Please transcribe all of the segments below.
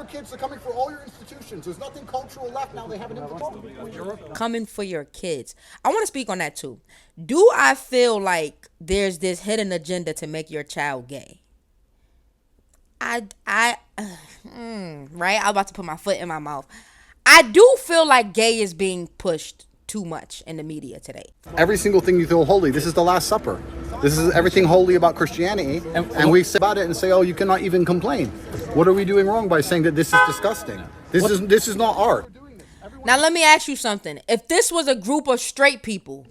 your kids. They're coming for all your institutions. There's nothing cultural left now. They have an invitation. Coming for your kids. I want to speak on that too. Do I feel like there's this hidden agenda to make your child gay? Right? I'm about to put my foot in my mouth. I do feel like gay is being pushed too much in the media today. Every single thing you feel holy. This is the Last Supper. This is everything holy about Christianity. And we say about it and say, oh, you cannot even complain. What are we doing wrong by saying that this is disgusting? This is not art. Now let me ask you something. If this was a group of straight people,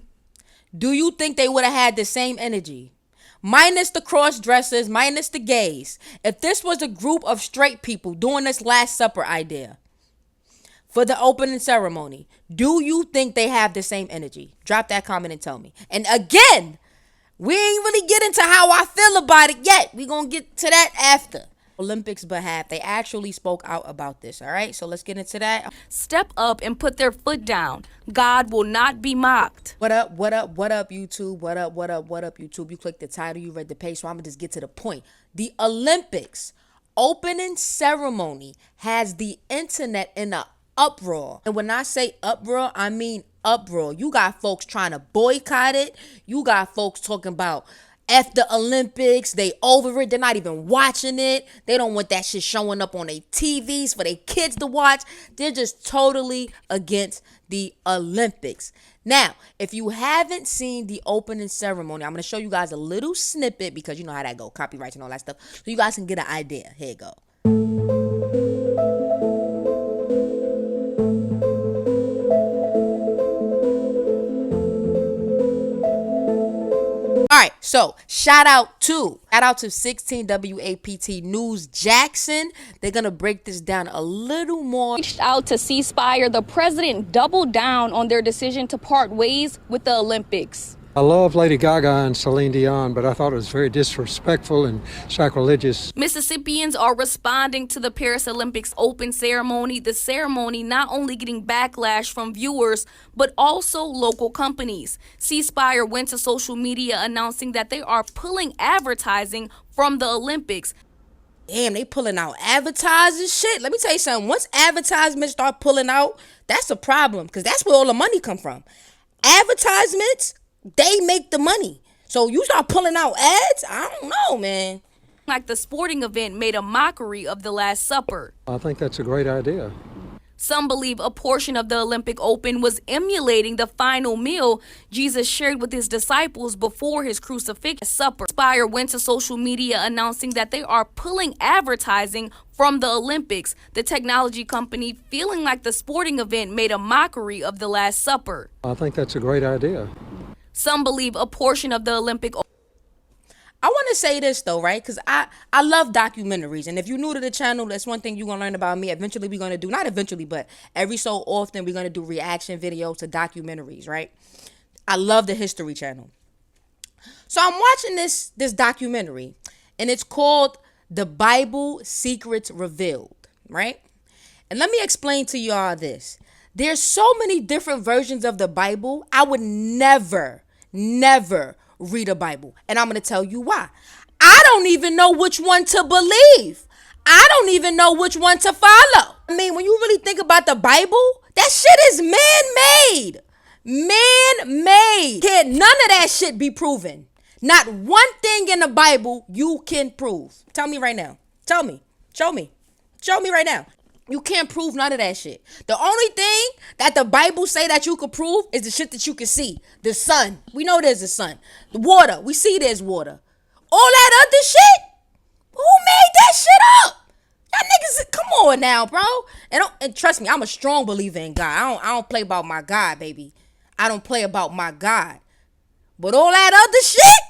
do you think they would have had the same energy? Minus the cross-dressers, minus the gays. If this was a group of straight people doing this Last Supper idea for the opening ceremony, do you think they have the same energy? Drop that comment and tell me. And again, we ain't really get into how I feel about it yet. We gonna get to that after. Olympics behalf, they actually spoke out about this. All right, so let's get into that. Step up and put their foot down. God will not be mocked. What up, YouTube? What up, YouTube? You clicked the title, you read the page, so I'm gonna just get to the point. The Olympics opening ceremony has the internet in a uproar. And when I say uproar, I mean uproar. You got folks trying to boycott it. You got folks talking about F the Olympics, they over it, they're not even watching it. They don't want that shit showing up on their TVs for their kids to watch. They're just totally against the Olympics. Now, if you haven't seen the opening ceremony, I'm going to show you guys a little snippet because you know how that go, copyrights and all that stuff. So you guys can get an idea. Here you go. All right, so shout out to 16 WAPT News Jackson. They're going to break this down a little more. Reached out to C Spire. The president doubled down on their decision to part ways with the Olympics. I love Lady Gaga and Celine Dion, but I thought it was very disrespectful and sacrilegious. Mississippians are responding to the Paris Olympics open ceremony. The ceremony not only getting backlash from viewers, but also local companies. C Spire went to social media announcing that they are pulling advertising from the Olympics. Damn, they pulling out advertising shit. Let me tell you something. Once advertisements start pulling out, that's a problem because that's where all the money come from. Advertisements, they make the money. So you start pulling out ads? I don't know, man. Like the sporting event made a mockery of the Last Supper. I think that's a great idea. Some believe a portion of the Olympic Open was emulating the final meal Jesus shared with his disciples before his crucifixion supper. Spire went to social media announcing that they are pulling advertising from the Olympics, the technology company feeling like the sporting event made a mockery of the Last Supper. I think that's a great idea. Some believe a portion of the Olympic. I want to say this though, right? Because I love documentaries. And if you're new to the channel, that's one thing you're going to learn about me. Eventually we're going to do, not eventually, but every so often we're going to do reaction videos to documentaries, right? I love the History Channel. So I'm watching this documentary and it's called The Bible Secrets Revealed, right? And let me explain to y'all this. There's so many different versions of the Bible. I would never read a Bible. And I'm going to tell you why. I don't even know which one to believe. I don't even know which one to follow. I mean, when you really think about the Bible, that shit is man-made. Man-made. Can't none of that shit be proven. Not one thing in the Bible you can prove. Tell me right now. Tell me. Show me. Show me right now. You can't prove none of that shit. The only thing that the Bible say that you could prove is the shit that you can see. The sun. We know there's a sun. The water. We see there's water. All that other shit? Who made that shit up? Y'all niggas, come on now, bro. And trust me, I'm a strong believer in God. I don't play about my God, baby. I don't play about my God. But all that other shit?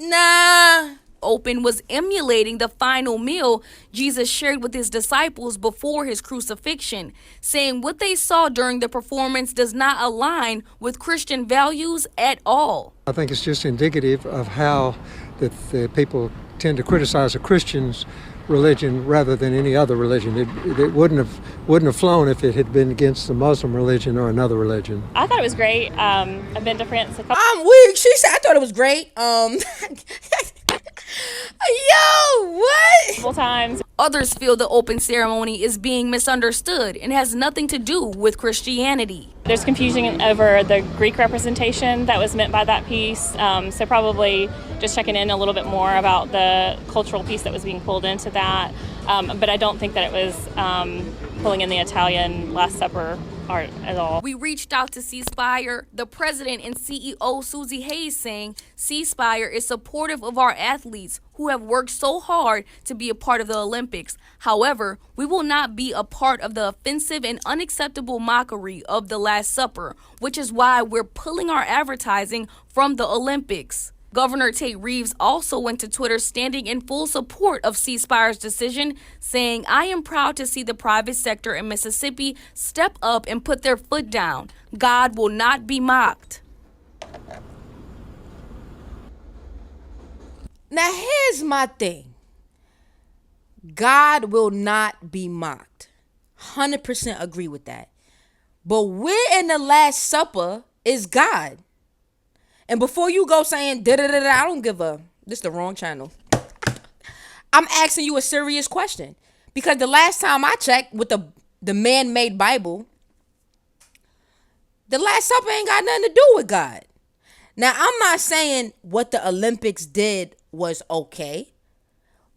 Nah. Open was emulating the final meal Jesus shared with his disciples before his crucifixion, saying what they saw during the performance does not align with Christian values at all. I think it's just indicative of how the people tend to criticize a Christian's religion rather than any other religion. It wouldn't have flown if it had been against the Muslim religion or another religion. I thought it was great. I've been to France a couple. I'm weak. She said I thought it was great. Yo, what? Multiple times. Others feel the open ceremony is being misunderstood and has nothing to do with Christianity. There's confusion over the Greek representation that was meant by that piece, so probably just checking in a little bit more about the cultural piece that was being pulled into that, but I don't think that it was pulling in the Italian Last Supper art at all. We reached out to Ceasefire, the president and CEO Susie Hayes, saying Ceasefire is supportive of our athletes who have worked so hard to be a part of the Olympics. However, we will not be a part of the offensive and unacceptable mockery of the Last Supper, which is why we're pulling our advertising from the Olympics. Governor Tate Reeves also went to Twitter standing in full support of Ceasefire's decision, saying, "I am proud to see the private sector in Mississippi step up and put their foot down. God will not be mocked." Now, here's my thing. God will not be mocked. 100% agree with that. But where in the Last Supper is God? And before you go saying, da-da-da-da, I don't give a, this is the wrong channel. I'm asking you a serious question. Because the last time I checked with the man-made Bible, the Last Supper ain't got nothing to do with God. Now, I'm not saying what the Olympics did was okay.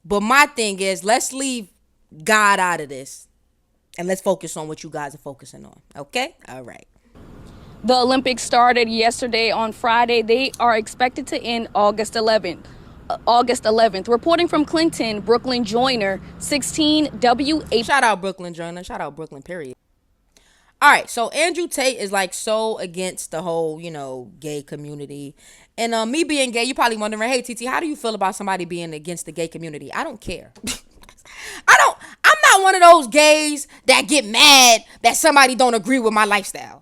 But my thing is, let's leave God out of this. And let's focus on what you guys are focusing on. Okay? All right. The Olympics started yesterday on Friday. They are expected to end August 11th. Reporting from Clinton, Brooklyn Joyner, 16 W8. Shout out Brooklyn Joyner. Shout out Brooklyn, period. All right, so Andrew Tate is like so against the whole, gay community. And me being gay, you're probably wondering, hey, TT, how do you feel about somebody being against the gay community? I don't care. I'm not one of those gays that get mad that somebody don't agree with my lifestyle.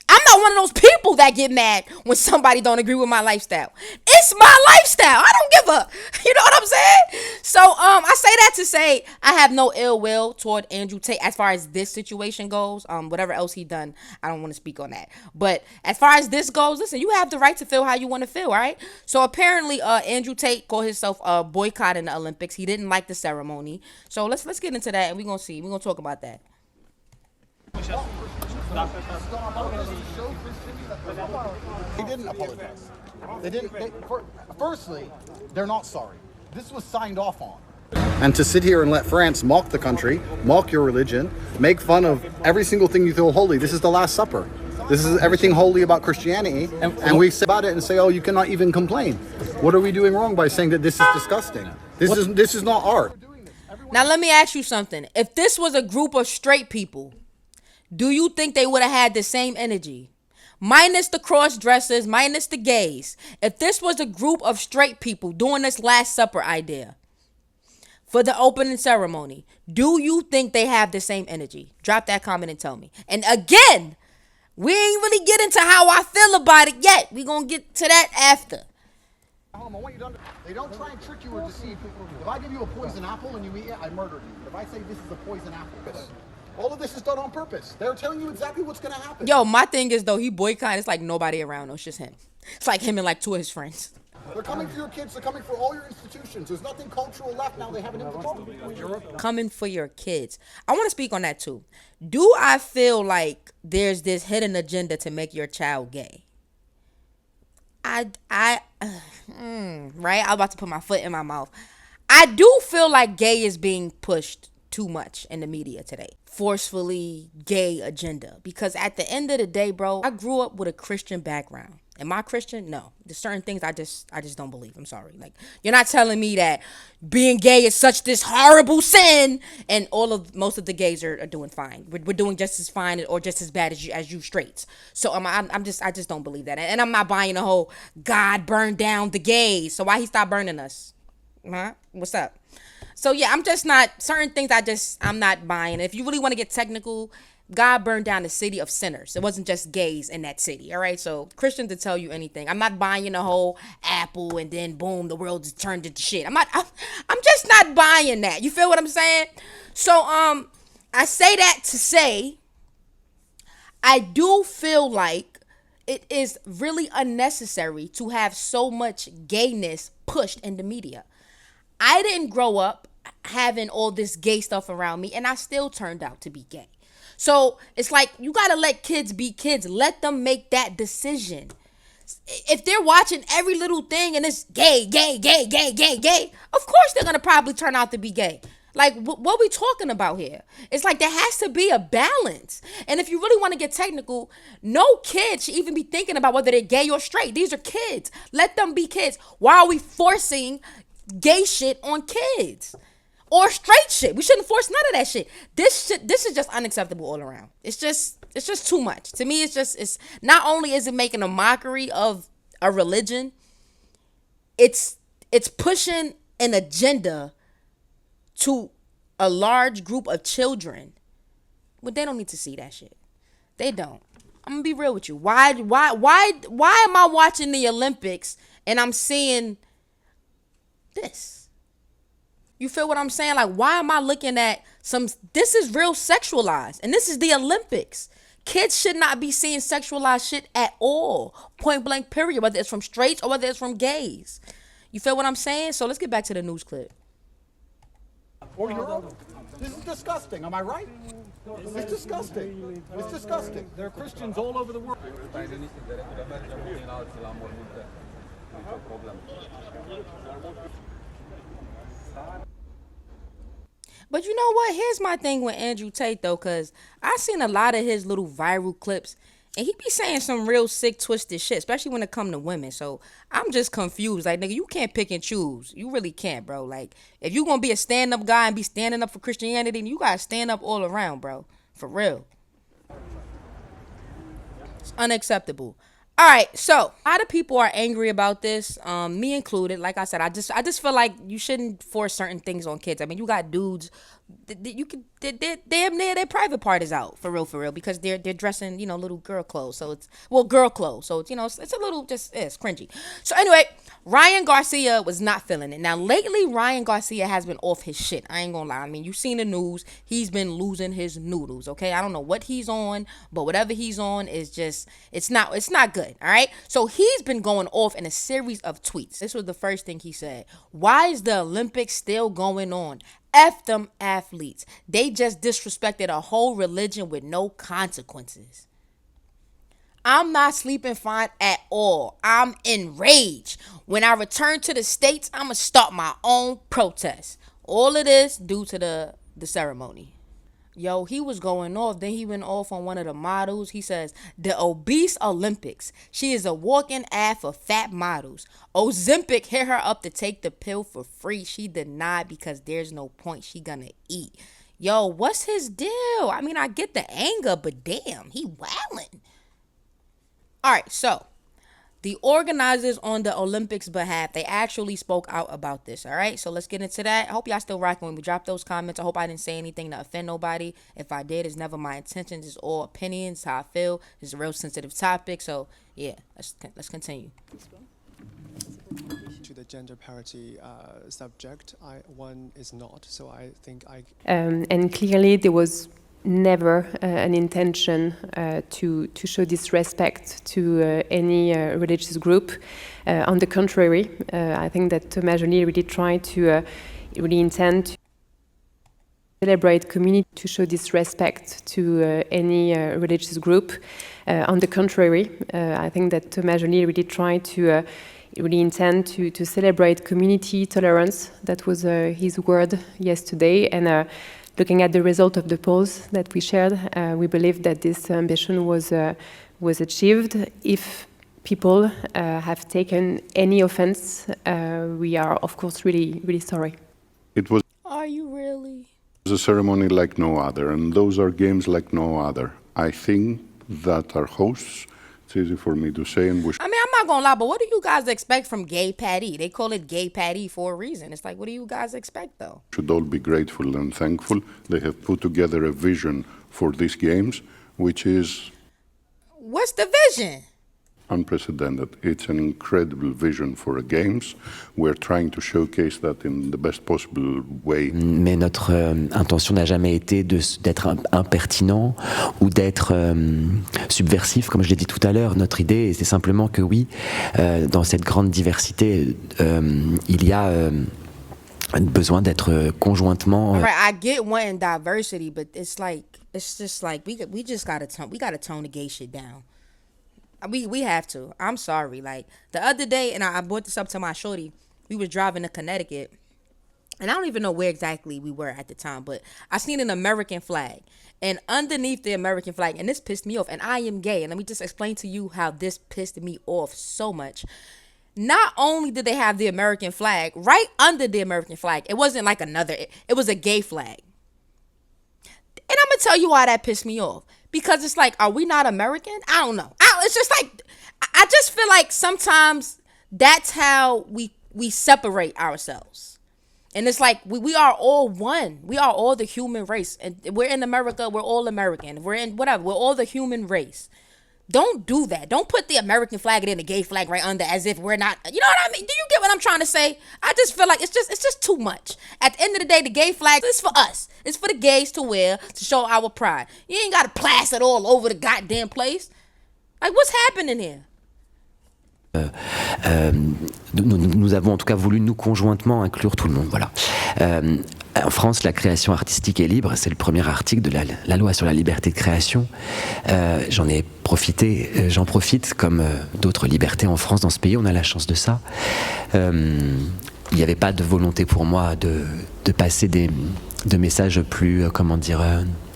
I'm not one of those people that get mad when somebody don't agree with my lifestyle. It's my lifestyle. I don't give a, you know what I'm saying? So I say that to say I have no ill will toward Andrew Tate as far as this situation goes. Whatever else he done, I don't want to speak on that. But as far as this goes, listen, you have the right to feel how you want to feel, all right? So apparently Andrew Tate called himself boycotting the Olympics. He didn't like the ceremony. So let's get into that and we're going to see. We're going to talk about that. They didn't apologize. Firstly, they're not sorry. This was signed off on. And to sit here and let France mock the country, mock your religion, make fun of every single thing you feel holy. This is the Last Supper. This is everything holy about Christianity. And we say about it and say, oh, you cannot even complain. What are we doing wrong by saying that this is disgusting? This is not art. Now, let me ask you something. If this was a group of straight people, do you think they would have had the same energy? Minus the cross-dressers, minus the gays. If this was a group of straight people doing this Last Supper idea for the opening ceremony, do you think they have the same energy? Drop that comment and tell me. And again, we ain't really get into how I feel about it yet. We're going to get to that after. They don't try and trick you or deceive you. If I give you a poison apple and you eat it, I murdered you. If I say this is a poison apple, all of this is done on purpose. They're telling you exactly what's going to happen. Yo, my thing is, though, he boycotted. It's like nobody around. It's just him. It's like him and like two of his friends. They're coming for your kids. They're coming for all your institutions. There's nothing cultural left now. They have it in control. Coming for your kids. I want to speak on that, too. Do I feel like there's this hidden agenda to make your child gay? Right? I'm about to put my foot in my mouth. I do feel like gay is being pushed too much in the media today. Forcefully gay agenda. Because at the end of the day, bro, I grew up with a Christian background. Am I Christian? No. There's certain things I just don't believe. I'm sorry. Like, you're not telling me that being gay is such this horrible sin and most of the gays are doing fine. We're doing just as fine or just as bad as you straights. So I just don't believe that. And I'm not buying the whole God burned down the gays. So why he stopped burning us? Huh? What's up? So yeah, I'm just not, certain things I'm not buying. If you really want to get technical, God burned down the city of sinners. It wasn't just gays in that city, all right? So Christians to tell you anything. I'm not buying the whole apple and then boom, the world just turned into shit. I'm just not buying that. You feel what I'm saying? So I say that to say I do feel like it is really unnecessary to have so much gayness pushed in the media. I didn't grow up having all this gay stuff around me, and I still turned out to be gay. So it's like, you gotta let kids be kids. Let them make that decision. If they're watching every little thing and it's gay, gay, gay, gay, gay, gay, of course they're gonna probably turn out to be gay. Like, what we talking about here? It's like, there has to be a balance. And if you really want to get technical, no kid should even be thinking about whether they're gay or straight. These are kids. Let them be kids. Why are we forcing gay shit on kids? Or straight shit? We shouldn't force none of that shit. This is just unacceptable all around. It's just too much. To me, it's not only is it making a mockery of a religion, it's pushing an agenda to a large group of children. But they don't need to see that shit. They don't. I'm gonna be real with you. Why am I watching the Olympics and I'm seeing this? You feel what I'm saying? Like, why am I looking at this is real sexualized, and this is the Olympics. Kids should not be seeing sexualized shit at all. Point blank, period. Whether it's from straights or whether it's from gays. You feel what I'm saying? So let's get back to the news clip. 4-year-old? This is disgusting, am I right? It's disgusting. It's disgusting. There are Christians all over the world. But you know what? Here's my thing with Andrew Tate, though, because I seen a lot of his little viral clips, and he be saying some real sick, twisted shit, especially when it come to women. So I'm just confused. Like, nigga, you can't pick and choose. You really can't, bro. Like, if you gonna be a stand-up guy and be standing up for Christianity, then you gotta stand up all around, bro. For real. It's unacceptable. All right, so a lot of people are angry about this, me included. Like I said, I just feel like you shouldn't force certain things on kids. I mean, you got dudes, they're damn near their private part is out, for real, because they're dressing, little girl clothes. So it's, girl clothes. So it's, it's a little it's cringy. So anyway, Ryan Garcia was not feeling it. Now lately, Ryan Garcia has been off his shit. I ain't gonna lie. I mean, you've seen the news. He's been losing his noodles. Okay, I don't know what he's on, but whatever he's on is just it's not good. All right. So he's been going off in a series of tweets. This was the first thing he said. Why is the Olympics still going on? F them athletes. They just disrespected a whole religion with no consequences. I'm not sleeping fine at all. I'm enraged. When I return to the States, I'm going to start my own protest. All of this due to the ceremony. Yo, he was going off. Then he went off on one of the models. He says, the obese Olympics. She is a walking ad for fat models. Ozempic hit her up to take the pill for free. She denied because there's no point. She gonna eat. Yo, what's his deal? I mean, I get the anger, but damn, he wildin'. All right, so the organizers on the Olympics' behalf, they actually spoke out about this, all right? So let's get into that. I hope y'all still rocking when we drop those comments. I hope I didn't say anything to offend nobody. If I did, it's never my intention. It's all opinions, how I feel. It's a real sensitive topic. So, yeah, let's continue. To the gender parity subject, one is not, so I think I... And clearly there was never an intention to show disrespect to any religious group. On the contrary, I think that Thomas Joly really tried to really intend to celebrate community, to show disrespect to any religious group. On the contrary, I think that Thomas Joly really tried to really intend to celebrate community tolerance. That was his word yesterday, and looking at the result of the polls that we shared, we believe that this ambition was achieved. If people have taken any offense, we are, of course, really sorry. It was Are you really? a ceremony like no other, and those are games like no other. I think that our hosts, it's easy for me to say, and we I mean, I'm not gonna lie, but what do you guys expect from Gay Patty? They call it Gay Patty for a reason. It's like, what do you guys expect, though? should all be grateful and thankful. They have put together a vision for these games, which is What's the vision? unprecedented. It's an incredible vision for a games. We're trying to showcase that in the best possible way. Mais notre intention n'a jamais été d'être impertinent ou d'être subversif, comme je l'ai dit tout à l'heure. Notre idée, c'est simplement que oui, dans cette grande diversité, il y a besoin d'être conjointement. Right, I get wanting diversity, but it's just like we just gotta tone the gay shit down. We have to. I'm sorry. Like the other day, and I brought this up to my shorty. We was driving to Connecticut, and I don't even know where exactly we were at the time, but I seen an American flag, and underneath the American flag, and this pissed me off. And I am gay, and let me just explain to you how this pissed me off so much. Not only did they have the American flag right under the American flag, it wasn't like it was a gay flag. And I'm gonna tell you why that pissed me off. Because it's like, are we not American? I don't know. It's just like, I just feel like sometimes that's how we separate ourselves. And it's like, we are all one. We are all the human race. And we're in America, we're all American. We're in whatever, we're all the human race. Don't do that. Don't put the American flag and then the gay flag right under as if we're not, you know what I mean? Do you get what I'm trying to say? I just feel like it's just too much. At the end of the day, the gay flag is for us. It's for the gays to wear to show our pride. You ain't got to plaster it all over the goddamn place. Like, what's happening here? Nous avons en tout cas voulu nous conjointement inclure tout le monde. Voilà. En France, la création artistique est libre. C'est le premier article de la loi sur la liberté de création. J'en profite comme d'autres libertés en France, dans ce pays. On a la chance de ça. Il n'y avait pas de volonté pour moi de passer de messages plus,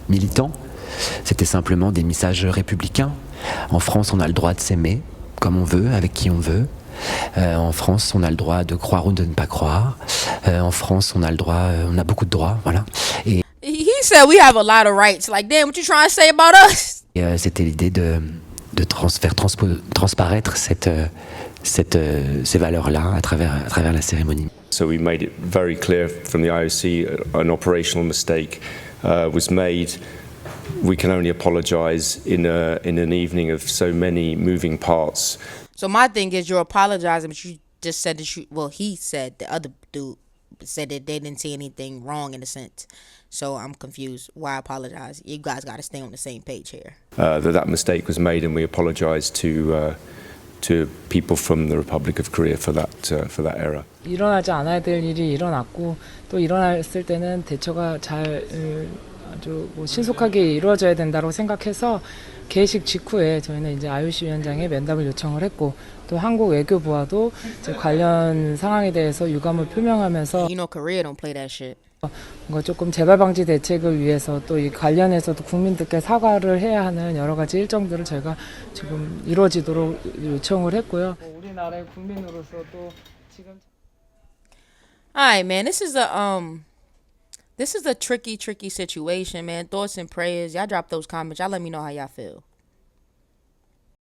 militants. C'était simplement des messages républicains. En France, on a le droit de s'aimer comme on veut, avec qui on veut. En France, on a le droit de croire ou de ne pas croire. En France, on a beaucoup de droits, voilà. Et He said we have a lot of rights. Like, damn, what you trying to say about us? c'était l'idée de faire transparaître ces valeurs-là à travers la cérémonie. So we made it very clear from the IOC an operational mistake was made. We can only apologize in an evening of so many moving parts. So my thing is, you're apologizing, but you just said that he said, the other dude said that they didn't see anything wrong in a sense. So I'm confused. Why apologize? You guys got to stay on the same page here. That mistake was made, and we apologize to people from the Republic of Korea for that error. 일어나지 않아야 될 일이 일어났고 또 일어났을 때는 대처가 잘 아주 신속하게 이루어져야 된다고 생각해서 개식 직후에 저희는 이제 IOC 위원장에 면담을 요청을 했고 또 한국 외교부와도 이제 관련 상황에 대해서 유감을 표명하면서 You know Korea don't play that shit. 뭔가 조금 재발 방지 대책을 위해서 또 이 관련해서도 국민들께 사과를 해야 하는 여러 가지 일정들을 저희가 지금 이루어지도록 요청을 했고요. 우리나라의 국민으로서도 지금 Alright, man, this is a tricky situation, man. Thoughts and prayers. Y'all drop those comments. Y'all let me know how y'all feel.